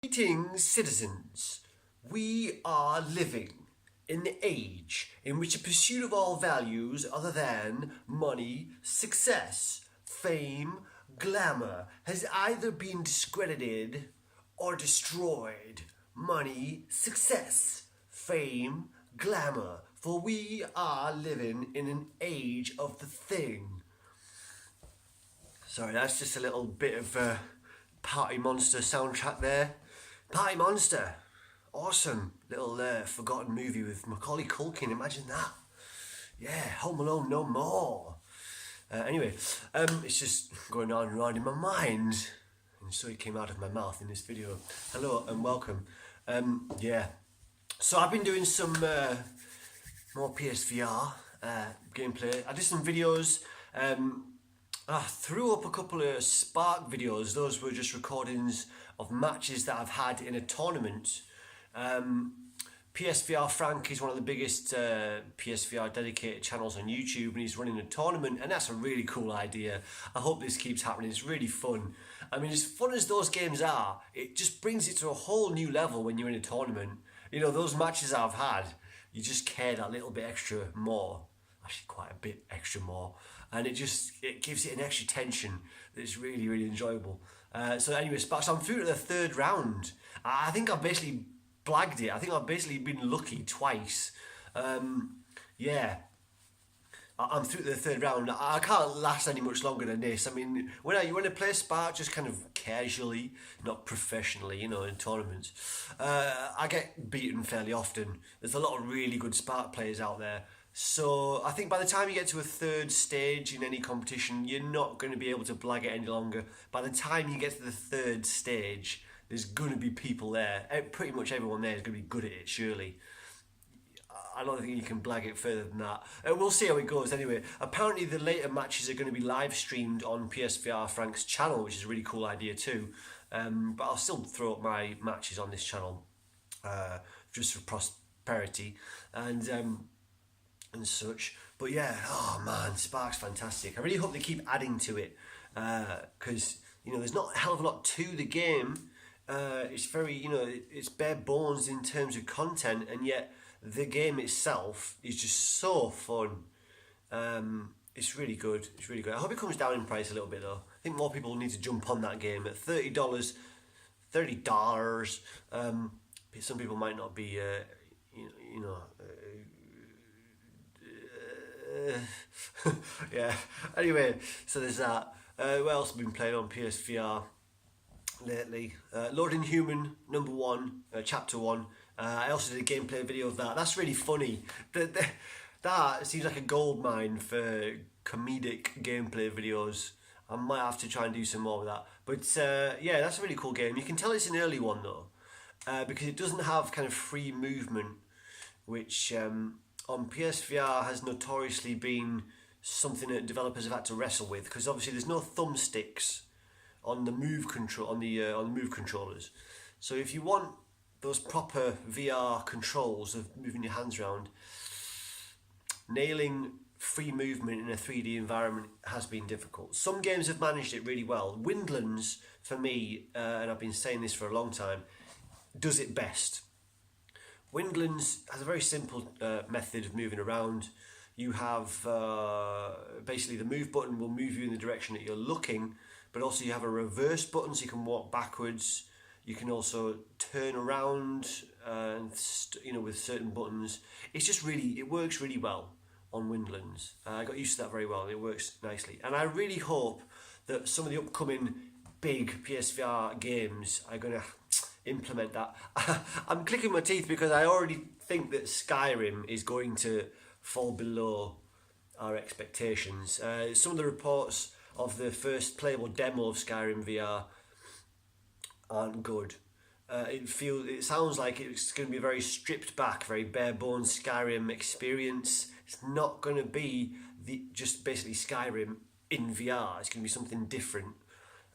Greetings, citizens. We are living in the age in which the pursuit of all values other than money, success, fame, glamour has either been discredited or destroyed. Money, success, fame, glamour. For we are living in an age of the thing. Sorry, that's just a little bit of Party Monster soundtrack there. Party Monster, awesome little forgotten movie with Macaulay Culkin. Imagine that. Yeah, Home Alone no more. Anyway, it's just going on and around in my mind, and so it came out of my mouth in this video. Hello and welcome. Yeah, so I've been doing some more PSVR gameplay. I did some videos. I threw up a couple of Sparc videos. Those were just recordings of matches that I've had in a tournament. PSVR Frank is one of the biggest PSVR dedicated channels on YouTube, and he's running a tournament, and that's a really cool idea. I hope this keeps happening. It's really fun. I mean, as fun as those games are, it just brings it to a whole new level when you're in a tournament. You know, those matches I've had, you just care that little bit extra more. Actually, quite a bit extra more. And it gives it an extra tension that's really, really enjoyable. So anyway, Sparc, so I'm through to the third round. I think I've basically blagged it. I think I've basically been lucky twice. Yeah, I'm through to the third round. I can't last any much longer than this. I mean, when I play Sparc just kind of casually, not professionally, you know, in tournaments, I get beaten fairly often. There's a lot of really good Sparc players out there. So I think by the time you get to a third stage in any competition, you're not going to be able to blag it any longer. By the time you get to the third stage, there's going to be people there. Pretty much everyone there is going to be good at it, surely. I don't think you can blag it further than that. We'll see how it goes anyway. Apparently the later matches are going to be live streamed on PSVR Frank's channel, which is a really cool idea too. But I'll still throw up my matches on this channel just for prosperity and such. But yeah, oh man, Sparc's fantastic. I really hope they keep adding to it, because you know there's not a hell of a lot to the game. It's very, you know, it's bare bones in terms of content, and yet the game itself is just so fun. It's really good. It's really good. I hope it comes down in price a little bit though. I think more people need to jump on that game at $30. $30. Some people might not be, yeah. Anyway, so there's that. What else have been playing on PSVR lately? Lord Inhuman #1, Chapter 1. I also did a gameplay video of that. That's really funny. That seems like a gold mine for comedic gameplay videos. I might have to try and do some more with that. But yeah, that's a really cool game. You can tell it's an early one though, because it doesn't have kind of free movement, which on PSVR has notoriously been something that developers have had to wrestle with, because obviously there's no thumbsticks on the move controllers. So if you want those proper VR controls of moving your hands around, nailing free movement in a 3D environment has been difficult. Some games have managed it really well. Windlands, for me, and I've been saying this for a long time, does it best. Windlands has a very simple method of moving around. You have basically the move button will move you in the direction that you're looking, but also you have a reverse button so you can walk backwards. You can also turn around, with certain buttons. It's just really, it works really well on Windlands. I got used to that very well. It works nicely, and I really hope that some of the upcoming big PSVR games are going to implement that. I'm clicking my teeth because I already think that Skyrim is going to fall below our expectations. Some of the reports of the first playable demo of Skyrim VR aren't good. It sounds like it's going to be a very stripped back, very bare bones Skyrim experience. It's not going to be just basically Skyrim in VR. It's going to be something different.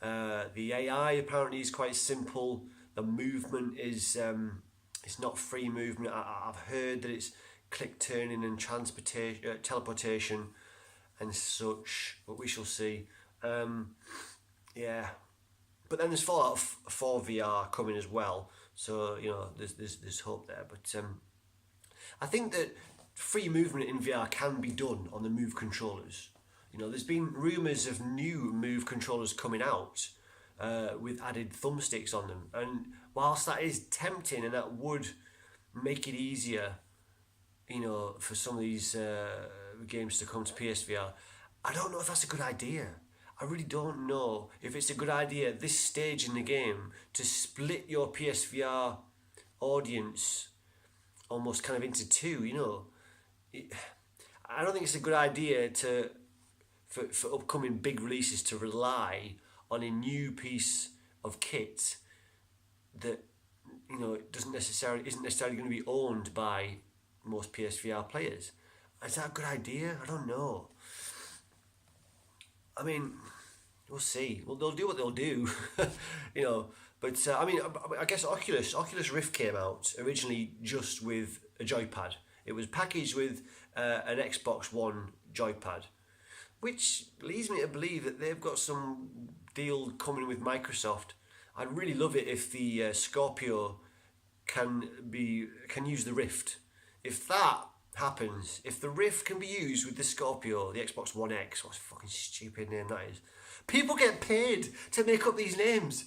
The AI apparently is quite simple. The movement is it's not free movement. I've heard that it's click turning and teleportation and such, but we shall see. Yeah, But then there's Fallout 4 VR coming as well, so you know there's hope there. But I think that free movement in VR can be done on the Move controllers. You know, there's been rumours of new Move controllers coming out with added thumbsticks on them, and whilst that is tempting and that would make it easier, you know, for some of these games to come to PSVR, I don't know if that's a good idea. I really don't know if it's a good idea at this stage in the game to split your PSVR audience almost kind of into two, you know. I don't think it's a good idea for upcoming big releases to rely on a new piece of kit that, you know, isn't necessarily going to be owned by most PSVR players. Is that a good idea? I don't know. I mean, we'll see. Well, they'll do what they'll do, you know. But I mean, I guess Oculus Rift came out originally just with a joypad. It was packaged with an Xbox One joypad, which leads me to believe that they've got some deal coming with Microsoft. I'd really love it if the Scorpio can use the Rift. If that happens, if the Rift can be used with the Scorpio, the Xbox One X, what a fucking stupid name that is. People get paid to make up these names.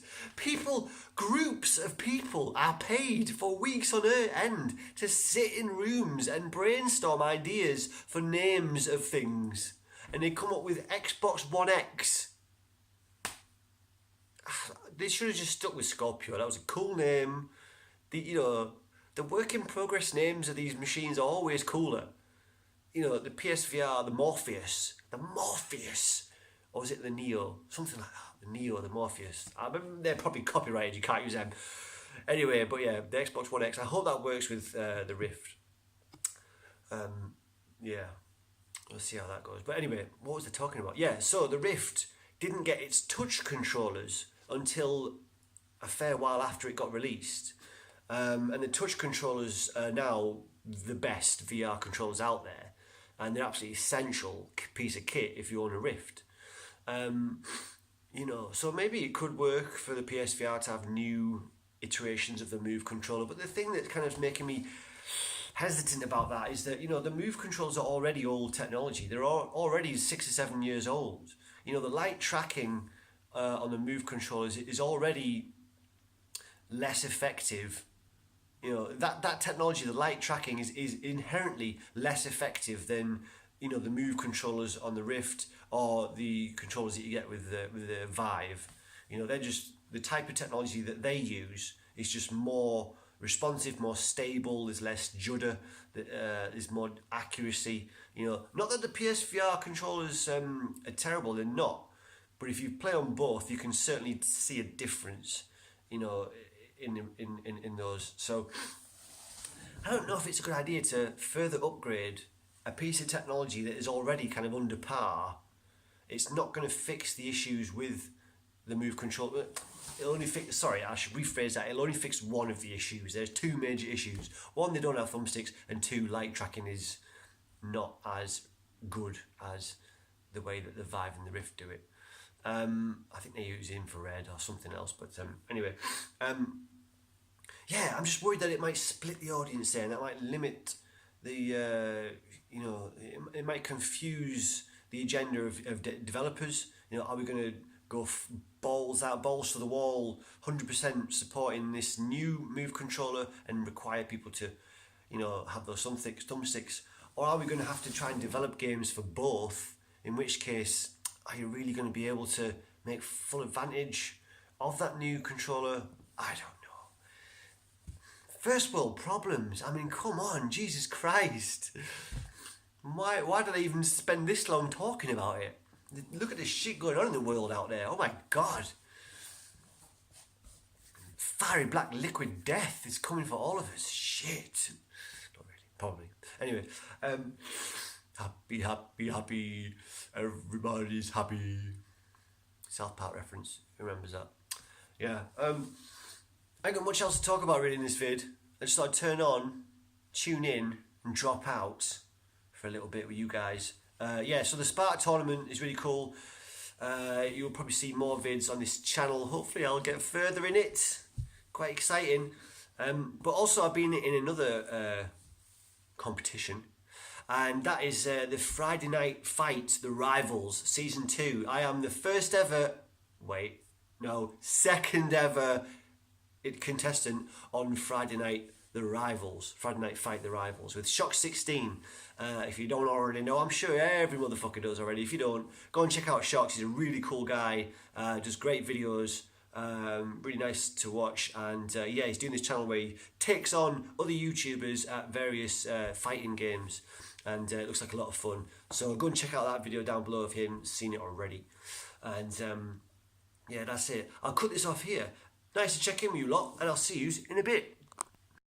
Groups of people are paid for weeks on end to sit in rooms and brainstorm ideas for names of things. And they come up with Xbox One X. They should have just stuck with Scorpio. That was a cool name. The work in progress names of these machines are always cooler. You know, the PSVR, the Morpheus, or is it the Neo? Something like that. The Neo, the Morpheus. I mean, they're probably copyrighted, you can't use them. Anyway, but yeah, the Xbox One X, I hope that works with the Rift. Yeah, we'll see how that goes. But anyway, what was I talking about? Yeah, so the Rift didn't get its touch controllers until a fair while after it got released. And the touch controllers are now the best VR controllers out there, and they're absolutely essential piece of kit if you own a Rift. You know, so maybe it could work for the PSVR to have new iterations of the Move controller. But the thing that's kind of making me hesitant about that is that, you know, the Move controllers are already old technology. They're already 6 or 7 years old. You know, the light tracking on the Move controllers is already less effective. You know, that technology, the light tracking, is inherently less effective than, you know, the Move controllers on the Rift or the controllers that you get with the Vive. You know, they're just, the type of technology that they use is just more responsive, more stable. There's less judder. There's more accuracy. You know, not that the PSVR controllers are terrible. They're not. But if you play on both, you can certainly see a difference. You know, in those. So I don't know if it's a good idea to further upgrade a piece of technology that is already kind of under par. It's not going to fix the issues with the Move controller. I should rephrase that. It'll only fix one of the issues. There's two major issues. One, they don't have thumbsticks, and two, light tracking is not as good as the way that the Vive and the Rift do it. I think they use infrared or something else, but anyway, yeah, I'm just worried that it might split the audience there, and that might limit the, you know, it might confuse the agenda of developers. You know, are we going to go balls to the wall, 100% supporting this new Move controller and require people to, you know, have those thumbsticks, or are we going to have to try and develop games for both? In which case, are you really going to be able to make full advantage of that new controller? I don't know. First world problems. I mean, come on, Jesus Christ. Why did I even spend this long talking about it? Look at the shit going on in the world out there. Oh my God. Fiery black liquid death is coming for all of us. Shit. Not really, probably. Anyway, happy, happy, happy. Everybody's happy. South Park reference. Who remembers that? Yeah. I ain't got much else to talk about really in this vid. I just thought I'd turn on, tune in, and drop out for a little bit with you guys. Yeah, so the Sparc tournament is really cool. You'll probably see more vids on this channel. Hopefully I'll get further in it. Quite exciting. But also I've been in another competition, and that is the Friday Night Fight The Rivals Season 2. I am the second ever contestant on Friday Night The Rivals, Friday Night Fight The Rivals with Shock 16. If you don't already know, I'm sure every motherfucker does already. If you don't, go and check out Shocks. He's a really cool guy, does great videos, really nice to watch. And yeah, he's doing this channel where he takes on other YouTubers at various fighting games, and it looks like a lot of fun. So go and check out that video down below if you haven't seen it already. And yeah, that's it. I'll cut this off here. Nice to check in with you lot, and I'll see you in a bit.